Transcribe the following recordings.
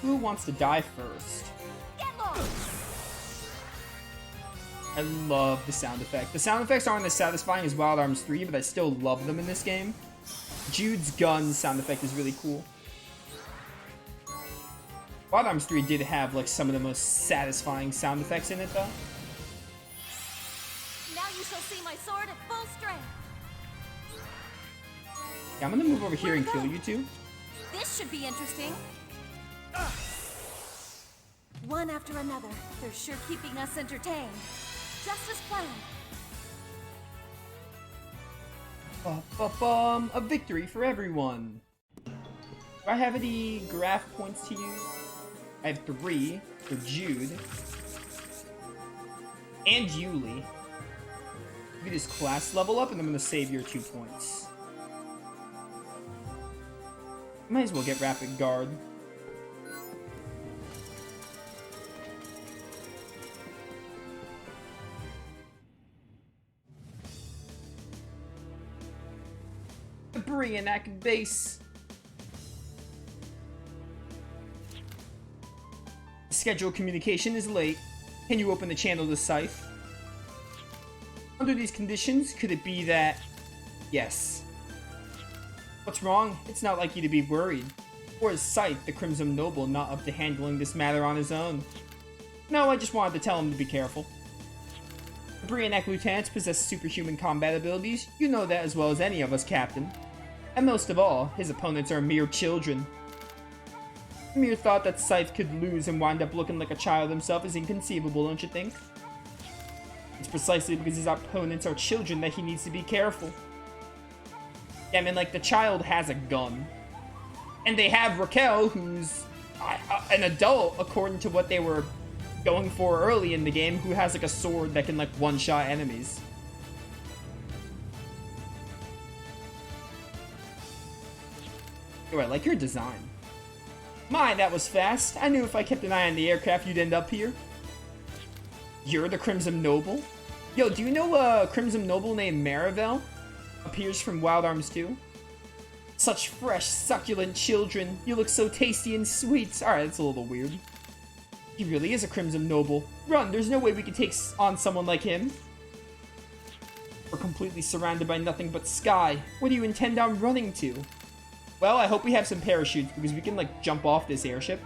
Who wants to die first? Get lost. I love the sound effect. The sound effects aren't as satisfying as Wild Arms 3, but I still love them in this game. Jude's gun sound effect is really cool. Wild Arms 3 did have like some of the most satisfying sound effects in it though. Now you shall see my sword at full strength. Yeah, I'm gonna move over here and kill you two. This should be interesting. One after another. They're sure keeping us entertained. Just as planned. A victory for everyone. Do I have any graph points to use? I have 3 for Jude. And Yuli. Give me this class level up and I'm gonna save your 2 points. Might as well get Rapid Guard. Brianak base. Scheduled communication is late. Can you open the channel to Scythe? Under these conditions, could it be that... Yes. What's wrong? It's not like you to be worried. Or is Scythe, the Crimson Noble, not up to handling this matter on his own? No, I just wanted to tell him to be careful. The Brianak lieutenants possess superhuman combat abilities. You know that as well as any of us, Captain. And most of all, his opponents are mere children. The mere thought that Scythe could lose and wind up looking like a child himself is inconceivable, don't you think? It's precisely because his opponents are children that he needs to be careful. Yeah, I mean, like, the child has a gun. And they have Raquel, who's an adult, according to what they were going for early in the game, who has, like, a sword that can, like, one-shot enemies. Oh, I like your design. My, that was fast. I knew if I kept an eye on the aircraft, you'd end up here. You're the Crimson Noble? Yo, do you know a Crimson Noble named Marivel? Appears from Wild Arms 2. Such fresh, succulent children. You look so tasty and sweet. Alright, that's a little weird. He really is a Crimson Noble. Run, there's no way we can take on someone like him. We're completely surrounded by nothing but sky. What do you intend on running to? Well, I hope we have some parachutes, because we can, like, jump off this airship.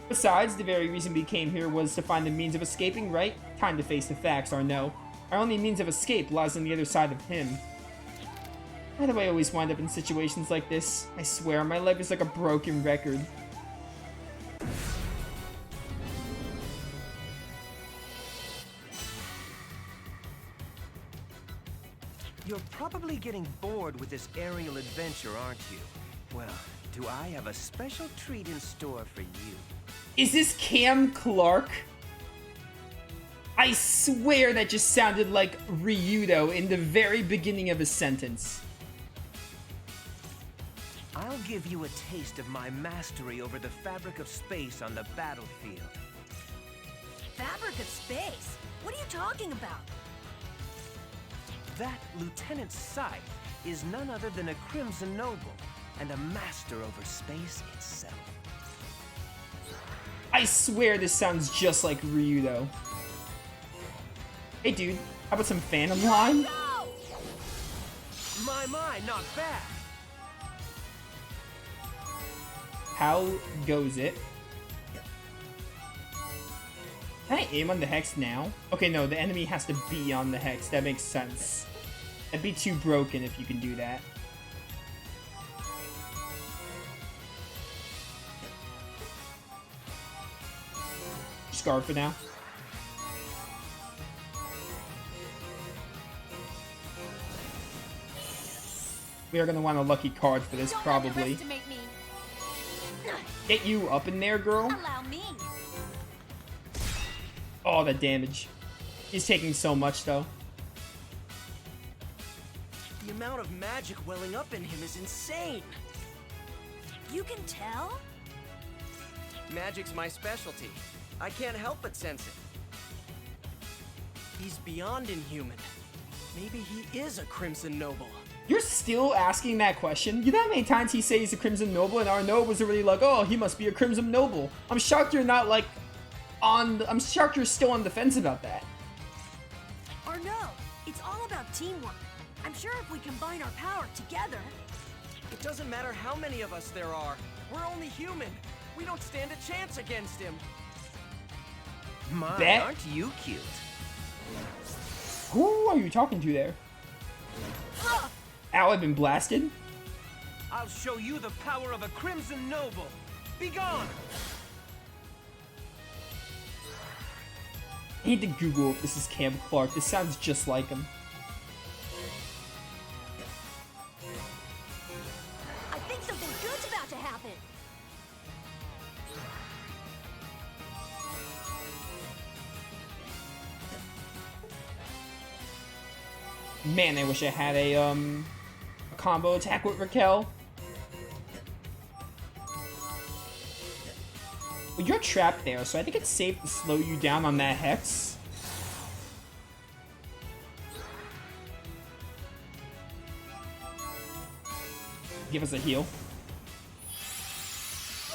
Besides, the very reason we came here was to find the means of escaping, right? Time to face the facts, Arno. Our only means of escape lies on the other side of him. Why do I always wind up in situations like this? I swear, my life is like a broken record. You're probably getting bored with this aerial adventure, aren't you? Well, do I have a special treat in store for you? Is this Cam Clarke? I swear that just sounded like Ryudo in the very beginning of a sentence. I'll give you a taste of my mastery over the fabric of space on the battlefield. Fabric of space? What are you talking about? That Lieutenant Scythe is none other than a Crimson Noble and a master over space itself. I swear this sounds just like Ryudo. Hey dude, how about some Phantom Line? My, not bad. How goes it? Can I aim on the hex now? Okay, no, the enemy has to be on the hex. That makes sense. That'd be too broken if you can do that. Scarred for now. We are going to want a lucky card for this, probably. Underestimate me. Get you up in there, girl. Allow me. Oh, the damage. He's taking so much, though. The amount of magic welling up in him is insane. You can tell? Magic's my specialty. I can't help but sense it. He's beyond inhuman. Maybe he is a Crimson Noble. You're still asking that question? You know how many times he says he's a Crimson Noble and our Noah was already like, oh, he must be a Crimson Noble. I'm shocked you're not like I'm shocked you're still on the fence about that. Or no, it's all about teamwork. I'm sure if we combine our power together... It doesn't matter how many of us there are. We're only human. We don't stand a chance against him. My, aren't you cute? Who are you talking to there? Ow, I've been blasted. I'll show you the power of a Crimson Noble. Be gone! I need to Google if this is Cam Clarke. This sounds just like him. I think something good's about to happen. Man, I wish I had a combo attack with Raquel. Well, you're trapped there, so I think it's safe to slow you down on that Hex. Give us a heal.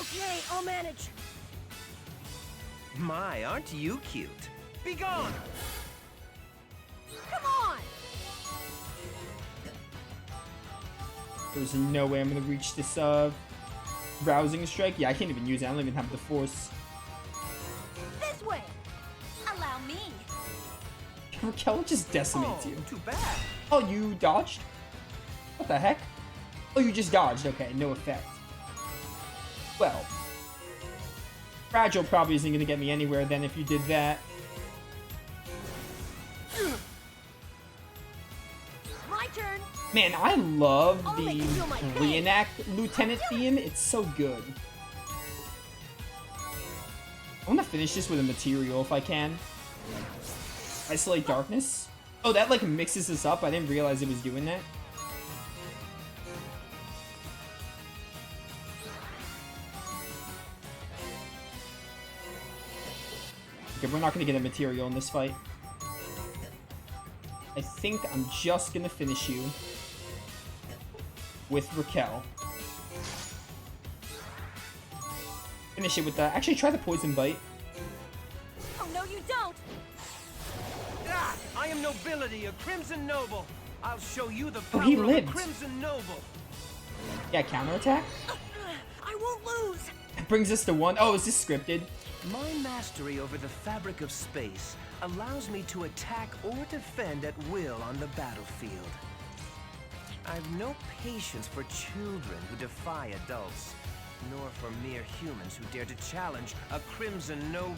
Okay, I'll manage. My, aren't you cute? Be gone! Come on! There's no way I'm gonna reach this rousing strike. Yeah, I can't even use it. I don't even have the force. This way! Allow me! Raquel just decimates you. Too bad. Oh, you dodged? What the heck? Oh, you just dodged. Okay, no effect. Well, Fragile probably isn't gonna get me anywhere then if you did that. My turn! Man, I love I'll the make you feel my pain. reenact lieutenant theme. It's so good. I want to finish this with a material if I can. Isolate Darkness. Oh, that like mixes this up. I didn't realize it was doing that. Okay, we're not going to get a material in this fight. I think I'm just going to finish you with Raquel. Finish it with the... Actually, try the Poison Bite. Oh, no, you don't! Ah, I am nobility, a Crimson Noble. I'll show you the Oh, power he of a lived. Crimson Noble. Yeah, counterattack. I won't lose! That brings us to 1. Oh, is this scripted? My mastery over the fabric of space allows me to attack or defend at will on the battlefield. I've no patience for children who defy adults, nor for mere humans who dare to challenge a Crimson Noble.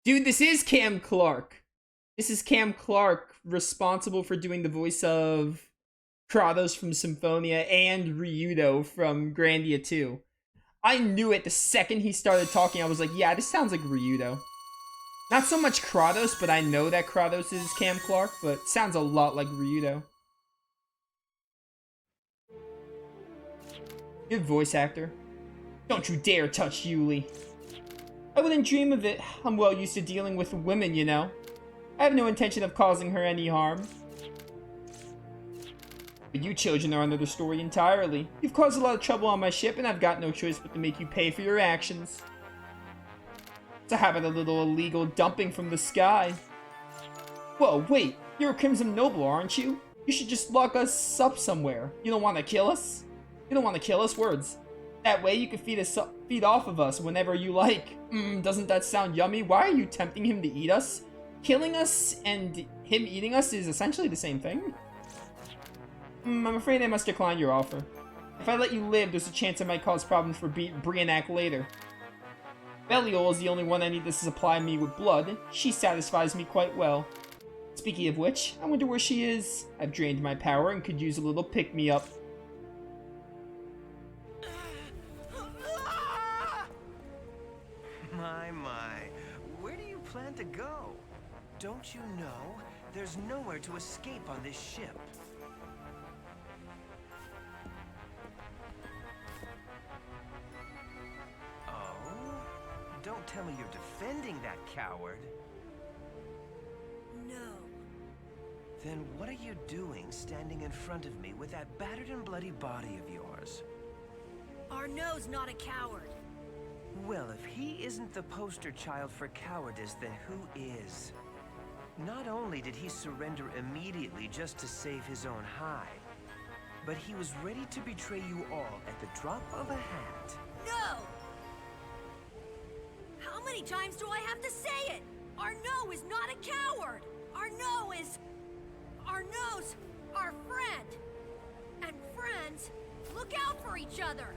Dude, this is Cam Clarke. This is Cam Clarke, responsible for doing the voice of Kratos from Symphonia and Ryudo from Grandia 2. I knew it the second he started talking. I was like, yeah, this sounds like Ryudo. Not so much Kratos, but I know that Kratos is Cam Clarke, but sounds a lot like Ryudo. Good voice actor. Don't you dare touch Yuli. I wouldn't dream of it. I'm well used to dealing with women, you know. I have no intention of causing her any harm. But you children are another story entirely. You've caused a lot of trouble on my ship, and I've got no choice but to make you pay for your actions. To have a little illegal dumping from the sky. Whoa, wait. You're a Crimson Noble, aren't you? You should just lock us up somewhere. You don't want to kill us? You don't want to kill us? Words. That way you can feed off of us whenever you like. Doesn't that sound yummy? Why are you tempting him to eat us? Killing us and him eating us is essentially the same thing. I'm afraid I must decline your offer. If I let you live, there's a chance I might cause problems for Brianak later. Belial is the only one I need to supply me with blood. She satisfies me quite well. Speaking of which, I wonder where she is. I've drained my power and could use a little pick-me-up. My. Where do you plan to go? Don't you know? There's nowhere to escape on this ship. Oh? Don't Don't tell me you're defending that coward. No. Then what are you doing standing in front of me with that battered and bloody body of yours? Arnaud's not a coward. Well, if he isn't the poster child for cowardice, then who is? Not only did he surrender immediately just to save his own hide, but he was ready to betray you all at the drop of a hat. No! How many times do I have to say it? Arnaud is not a coward! Arnaud's our friend! And friends look out for each other!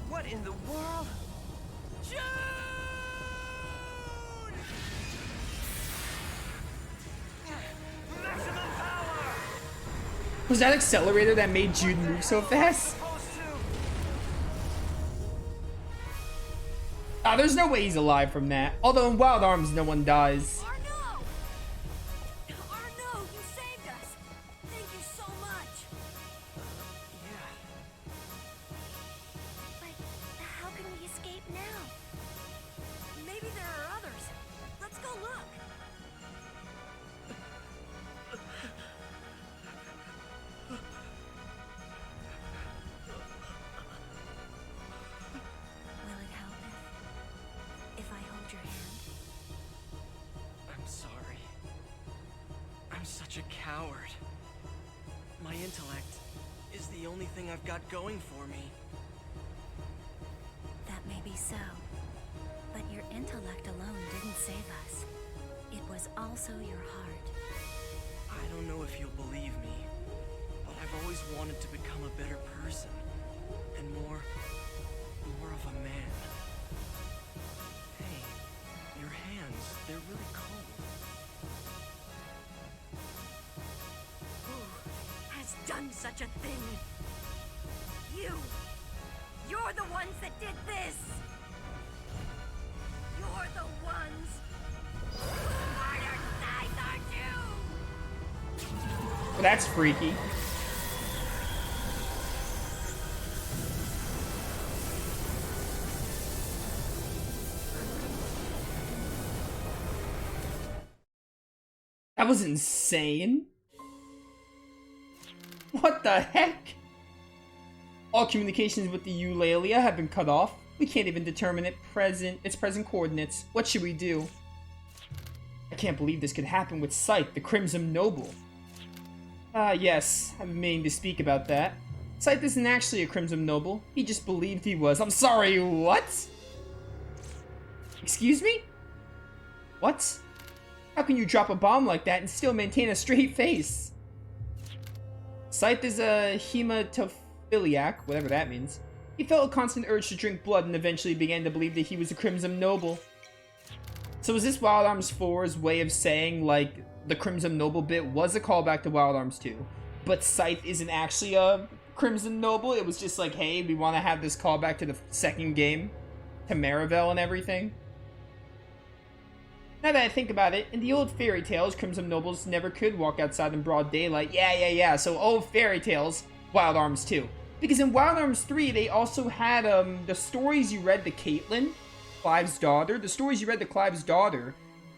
What in the world? Jude! Maximum power! Was that accelerator that made Jude move so fast? Ah, there's no way he's alive from that. Although in Wild Arms, no one dies. Arnaud! Arnaud, you saved us! Thank you so much! Yeah. But how can we escape now? Maybe there are others. Let's go look. Will it help if I hold your hand? I'm sorry. I'm such a coward. My intellect is the only thing I've got going for me. That may be so. But your intellect alone didn't save us. It was also your heart. I don't know if you'll believe me, but I've always wanted to become a better person. And more of a man. Hey, your hands, they're really cold. Who has done such a thing? You're the ones that did this! You're the ones who murdered Scythe, aren't you? Well, that's freaky. That was insane. What the heck? All communications with the Eulalia have been cut off. We can't even determine its present coordinates. What should we do? I can't believe this could happen with Scythe, the Crimson Noble. Yes, I've been meaning to speak about that. Scythe isn't actually a Crimson Noble. He just believed he was. I'm sorry, what? Excuse me? What? How can you drop a bomb like that and still maintain a straight face? Scythe is a hematophiliac, whatever that means. He felt a constant urge to drink blood and eventually began to believe that he was a Crimson Noble. So is this Wild Arms 4's way of saying, like, the Crimson Noble bit was a callback to Wild Arms 2, but Scythe isn't actually a Crimson Noble? It was just like, hey, we want to have this callback to the second game, to Marivel and everything. Now that I think about it, in the old fairy tales, Crimson Nobles never could walk outside in broad daylight. Yeah, so old fairy tales, Wild Arms 2. Because in Wild Arms 3, they also had, the stories you read to Caitlyn, Clive's daughter, the stories you read to Clive's daughter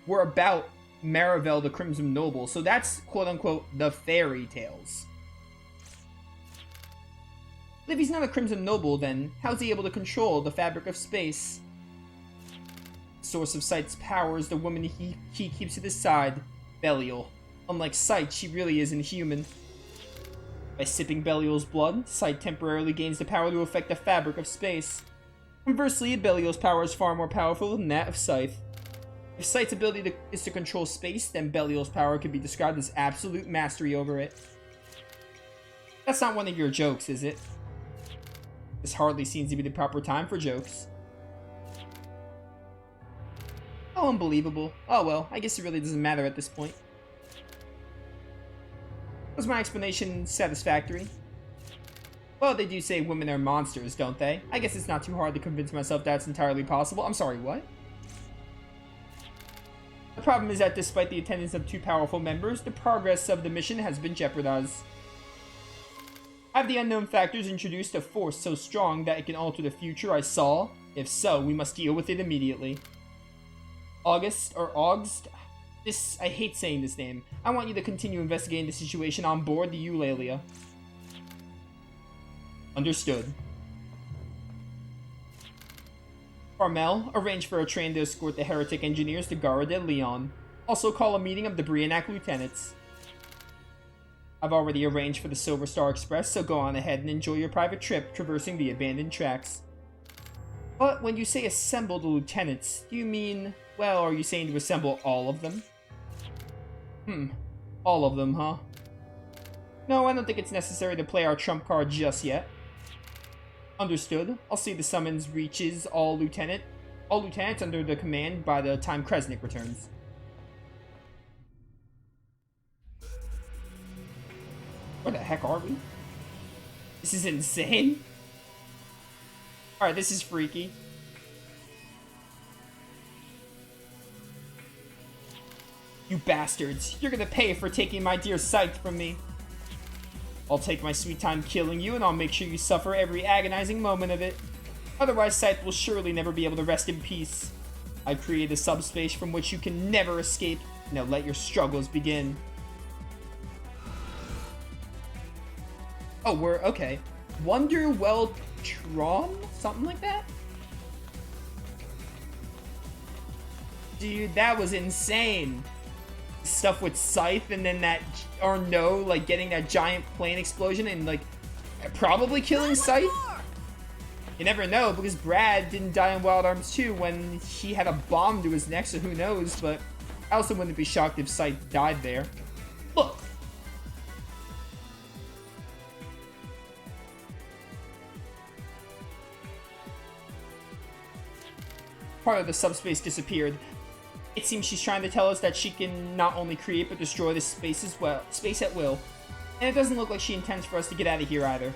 were about Marivel the Crimson Noble. So that's, quote-unquote, the fairy tales. But if he's not a Crimson Noble, then how's he able to control the fabric of space? Source of Scythe's power is the woman he keeps at his side, Belial. Unlike Scythe, she really isn't human. By sipping Belial's blood, Scythe temporarily gains the power to affect the fabric of space. Conversely, Belial's power is far more powerful than that of Scythe. If Scythe's ability is to control space, then Belial's power can be described as absolute mastery over it. That's not one of your jokes, is it? This hardly seems to be the proper time for jokes. Oh, unbelievable. Oh well, I guess it really doesn't matter at this point. Was my explanation satisfactory? Well, they do say women are monsters, don't they? I guess it's not too hard to convince myself that's entirely possible. I'm sorry, what? The problem is that despite the attendance of two powerful members, the progress of the mission has been jeopardized. Have the unknown factors introduced a force so strong that it can alter the future I saw? If so, we must deal with it immediately. August. I hate saying this name. I want you to continue investigating the situation on board the Eulalia. Understood. Carmel, arrange for a train to escort the heretic engineers to Gara de Leon. Also call a meeting of the Brianac lieutenants. I've already arranged for the Silver Star Express, so go on ahead and enjoy your private trip traversing the abandoned tracks. But when you say assemble the lieutenants, do you mean, well, are you saying to assemble all of them? All of them, huh? No, I don't think it's necessary to play our trump card just yet. Understood. I'll see the summons reaches all lieutenants under the command by the time Kresnik returns. Where the heck are we? This is insane. Alright, this is freaky. You bastards. You're gonna pay for taking my dear Scythe from me. I'll take my sweet time killing you, and I'll make sure you suffer every agonizing moment of it. Otherwise, Scythe will surely never be able to rest in peace. I've created a subspace from which you can never escape. Now let your struggles begin. Oh, we're... okay. Wonderwell Tron? Something like that? Dude, that was insane. Stuff with Scythe and then that, or no, like getting that giant plane explosion and like probably killing Scythe. You never know, because Brad didn't die in Wild Arms 2 when he had a bomb to his neck, so who knows, but I also wouldn't be shocked if Scythe died there. Look! Part of the subspace disappeared. It seems she's trying to tell us that she can not only create but destroy this space at will. And it doesn't look like she intends for us to get out of here either.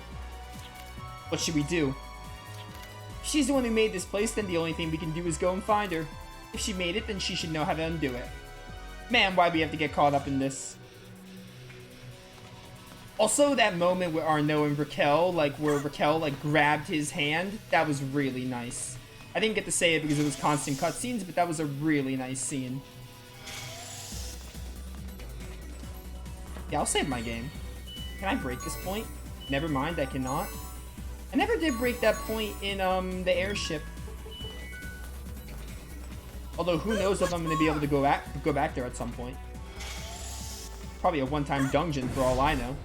What should we do? If she's the one who made this place, then the only thing we can do is go and find her. If she made it, then she should know how to undo it. Man, why'd we have to get caught up in this? Also, that moment with Arnaud and Raquel, like where Raquel like grabbed his hand, that was really nice. I didn't get to say it because it was constant cutscenes, but that was a really nice scene. Yeah, I'll save my game. Can I break this point? Never mind, I cannot. I never did break that point in the airship. Although who knows if I'm going to be able to go back there at some point. Probably a one-time dungeon for all I know.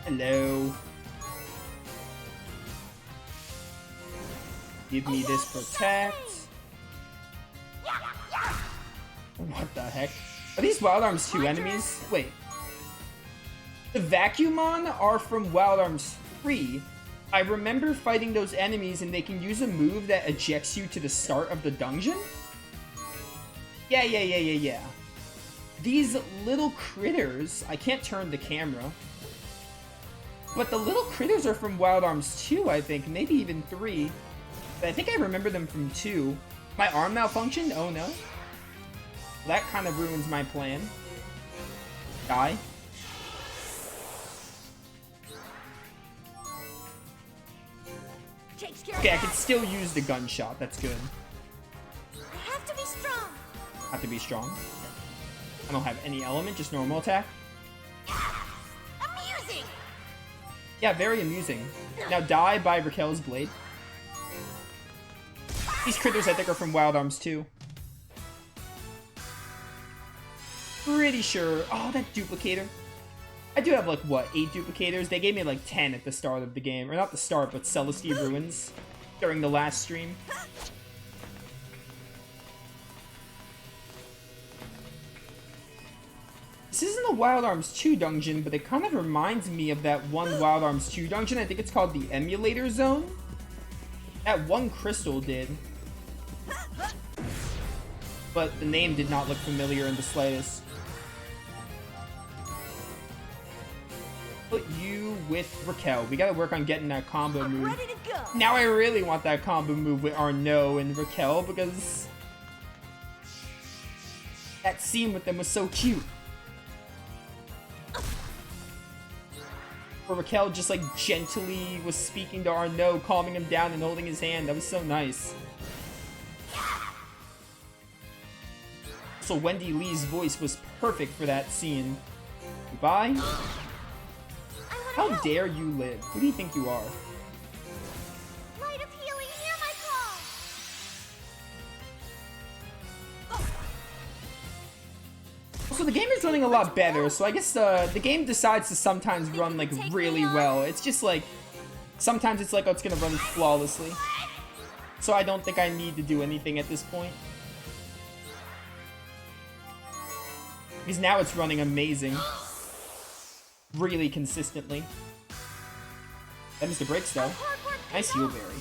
Hello. Give me this protect. What the heck? Are these Wild Arms 2 enemies? Wait. The Vacuumon are from Wild Arms 3. I remember fighting those enemies and they can use a move that ejects you to the start of the dungeon? Yeah. These little critters... I can't turn the camera. But the little critters are from Wild Arms 2, I think. Maybe even 3. But I think I remember them from 2. My arm malfunctioned? Oh no. That kind of ruins my plan. Die. Okay, I can still use the gunshot. That's good. I have to be strong. Have to be strong. I don't have any element, just normal attack. Amusing. Yeah, very amusing. Now die by Raquel's blade. These critters, I think, are from Wild Arms 2. Pretty sure. Oh, that duplicator. I do have, like, what, 8 duplicators? They gave me, like, 10 at the start of the game. Or not the start, but Celestia Ruins during the last stream. This isn't a Wild Arms 2 dungeon, but it kind of reminds me of that one Wild Arms 2 dungeon. I think it's called the Emulator Zone. That one crystal did. But the name did not look familiar in the slightest. Put you with Raquel. We gotta work on getting that combo move. Ready to go. Now I really want that combo move with Arnaud and Raquel because that scene with them was so cute. where Raquel just like gently was speaking to Arnaud, calming him down and holding his hand. That was so nice. So Wendy Lee's voice was perfect for that scene. Goodbye. How dare you live? Who do you think you are? Light of healing, hear my call! So the game is running a lot better, so I guess the game decides to sometimes run like really well. It's just like, sometimes it's like, oh, it's gonna run flawlessly. So I don't think I need to do anything at this point. Because now it's running amazing. Really consistently. That is the breaks though. Nice heal berry.